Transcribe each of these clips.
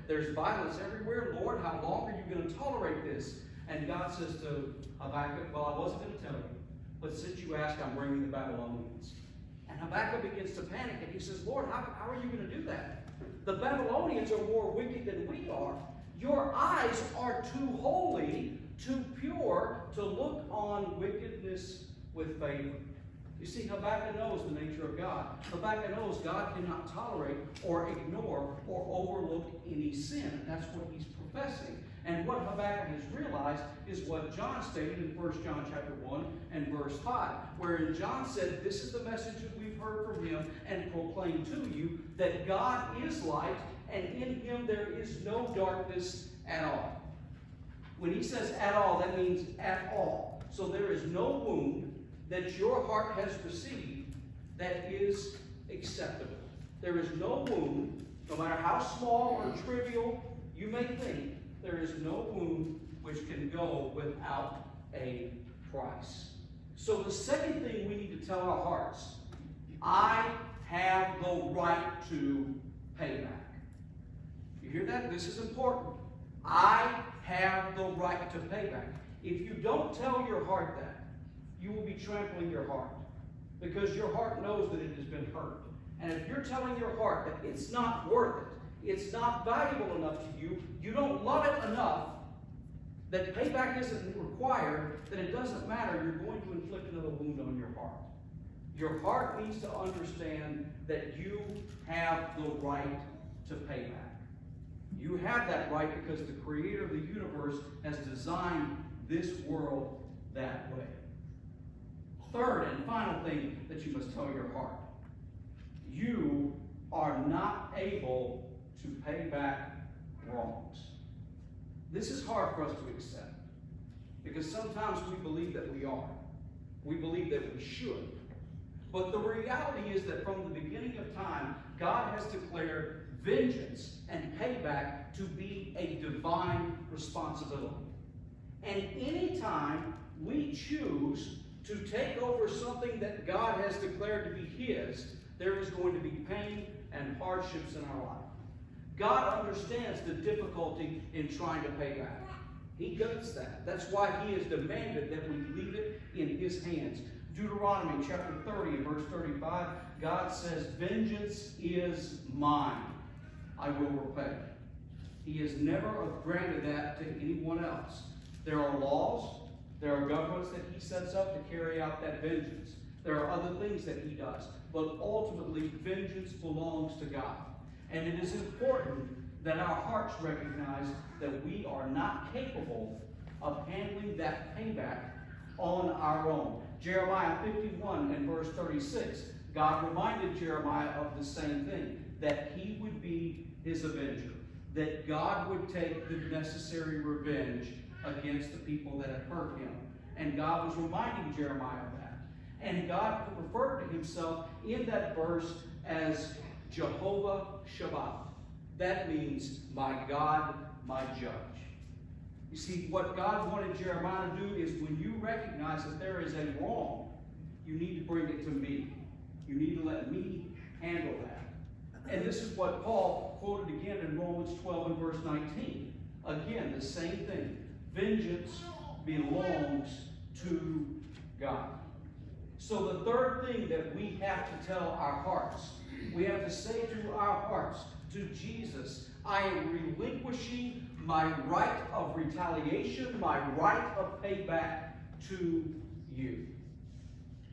there's violence everywhere. Lord, how long are you going to tolerate this? And God says to Habakkuk, well, I wasn't going to tell you, but since you asked, I'm bringing the Babylonians. And Habakkuk begins to panic, and he says, Lord, how are you going to do that? The Babylonians are more wicked than we are. Your eyes are too holy, too pure to look on wickedness with favor. You see, Habakkuk knows the nature of God. Habakkuk knows God cannot tolerate or ignore or overlook any sin. That's what he's professing. And what Habakkuk has realized is what John stated in 1 John chapter 1 and verse 5, wherein John said, this is the message that we've heard from him and proclaimed to you, that God is light, and in him there is no darkness at all. When he says at all, that means at all. So there is no wound that your heart has received that is acceptable. There is no wound, no matter how small or trivial you may think, there is no wound which can go without a price. So the second thing we need to tell our hearts, I have the right to pay back. You hear that? This is important. I have the right to pay back. If you don't tell your heart that, you will be trampling your heart, because your heart knows that it has been hurt. And if you're telling your heart that it's not worth it, it's not valuable enough to you, you don't love it enough, that payback isn't required, then it doesn't matter. You're going to inflict another wound on your heart. Your heart needs to understand that you have the right to pay back. You have that right because the Creator of the universe has designed this world that way. Third and final thing that you must tell your heart, you are not able to pay back wrongs. This is hard for us to accept, because sometimes we believe that we are. We believe that we should. But the reality is that from the beginning of time, God has declared vengeance and payback to be a divine responsibility. And anytime we choose to take over something that God has declared to be His, there is going to be pain and hardships in our life. God understands the difficulty in trying to pay back. He gets that. That's why He has demanded that we leave it in His hands. Deuteronomy chapter 30 and verse 35, God says, vengeance is mine. I will repay. He has never granted that to anyone else. There are laws, there are governments that He sets up to carry out that vengeance. There are other things that He does. But ultimately, vengeance belongs to God. And it is important that our hearts recognize that we are not capable of handling that payback on our own. Jeremiah 51 and verse 36, God reminded Jeremiah of the same thing, that He would be his avenger, that God would take the necessary revenge against the people that had hurt him. And God was reminding Jeremiah of that. And God referred to Himself in that verse as Jehovah Shabbat. That means my God, my judge. You see, what God wanted Jeremiah to do is when you recognize that there is a wrong, you need to bring it to me. You need to let me handle that. And this is what Paul quoted again in Romans 12 and verse 19. Again, the same thing. Vengeance belongs to God. So the third thing that we have to tell our hearts, we have to say to our hearts, to Jesus, I am relinquishing my right of retaliation, my right of payback to you.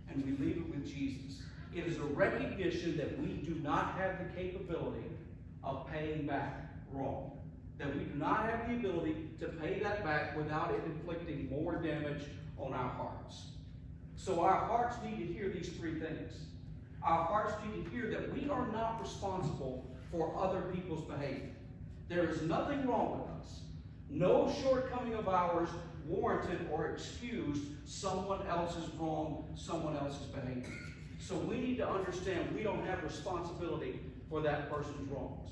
And we leave it with Jesus. It is a recognition that we do not have the capability of paying back wrong. That we do not have the ability to pay that back without it inflicting more damage on our hearts. So our hearts need to hear these three things. Our hearts need to hear that we are not responsible for other people's behavior. There is nothing wrong with us. No shortcoming of ours warranted or excused someone else's wrong, someone else's behavior. So we need to understand we don't have responsibility for that person's wrongs.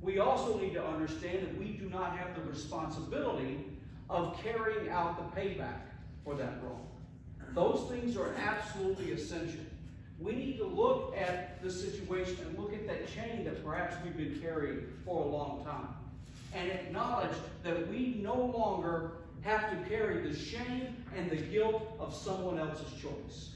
We also need to understand that we do not have the responsibility of carrying out the payback for that wrong. Those things are absolutely essential. We need to look at the situation and look at that chain that perhaps we've been carrying for a long time. and acknowledge that we no longer have to carry the shame and the guilt of someone else's choice.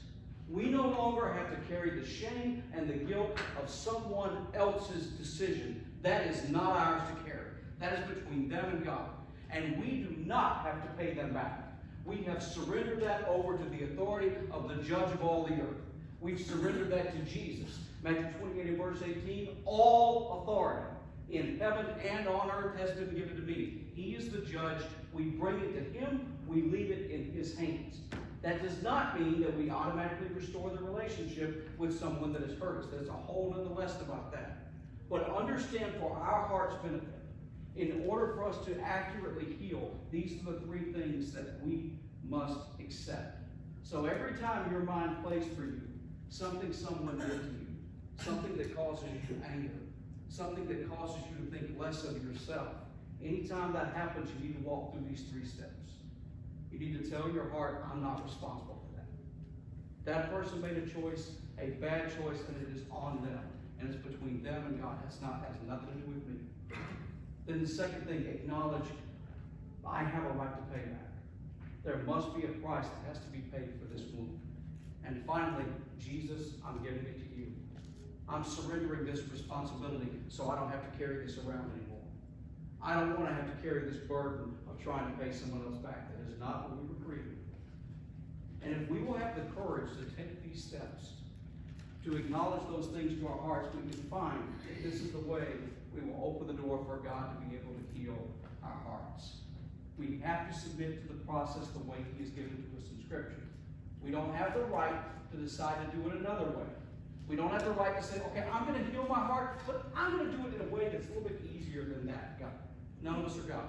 We no longer have to carry the shame and the guilt of someone else's decision. That is not ours to carry. That is between them and God. And we do not have to pay them back. We have surrendered that over to the authority of the judge of all the earth. We've surrendered that to Jesus. Matthew 28 and verse 18, all authority in heaven and on earth has been given to me. He is the judge. We bring it to him. We leave it in his hands. That does not mean that we automatically restore the relationship with someone that has hurt us. There's a whole other lesson about that. But understand, for our heart's benefit, in order for us to accurately heal, these are the three things that we must accept. So every time your mind plays for you something someone did to you, something that causes you anger, something that causes you to think less of yourself, anytime that happens, you need to walk through these three steps. You need to tell your heart, I'm not responsible for that. That person made a choice, a bad choice, and it is on them. And it's between them and God. Has nothing to do with me. Then the second thing, acknowledge, I have a right to pay back. There must be a price that has to be paid for this wound. And finally, Jesus, I'm giving it to you. I'm surrendering this responsibility so I don't have to carry this around anymore. I don't want to have to carry this burden of trying to pay someone else back. That is not what we were created. And if we will have the courage to take these steps, to acknowledge those things to our hearts, we can find that this is the way we will open the door for God to be able to heal our hearts. We have to submit to the process the way he has given to us in Scripture. We don't have the right to decide to do it another way. We don't have the right to say, okay, I'm going to heal my heart, but I'm going to do it in a way that's a little bit easier than that. God. None of us are God.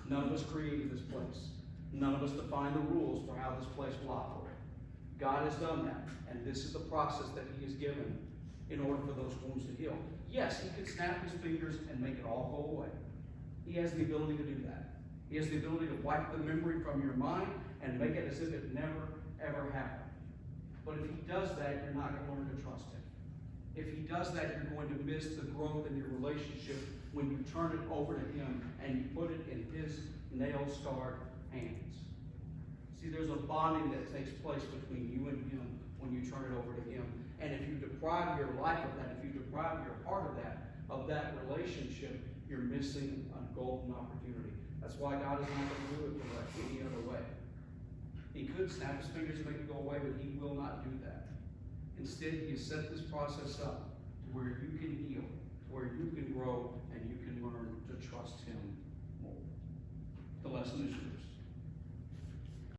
None of us created this place. None of us define the rules for how this place will operate. God has done that, and this is the process that he has given in order for those wounds to heal. Yes, he could snap his fingers and make it all go away. He has the ability to do that. He has the ability to wipe the memory from your mind and make it as if it never, ever happened. But if he does that, you're not going to learn to trust him. If he does that, you're going to miss the growth in your relationship when you turn it over to him and you put it in his nail-scarred hands. See, there's a bonding that takes place between you and him when you turn it over to him. And if you deprive your life of that, if you deprive your heart of that relationship, you're missing a golden opportunity. That's why God is not going to do it any other way. He could snap his fingers and make it go away, but he will not do that. Instead, he has set this process up to where you can heal, where you can grow, and you can learn to trust him more. The lesson is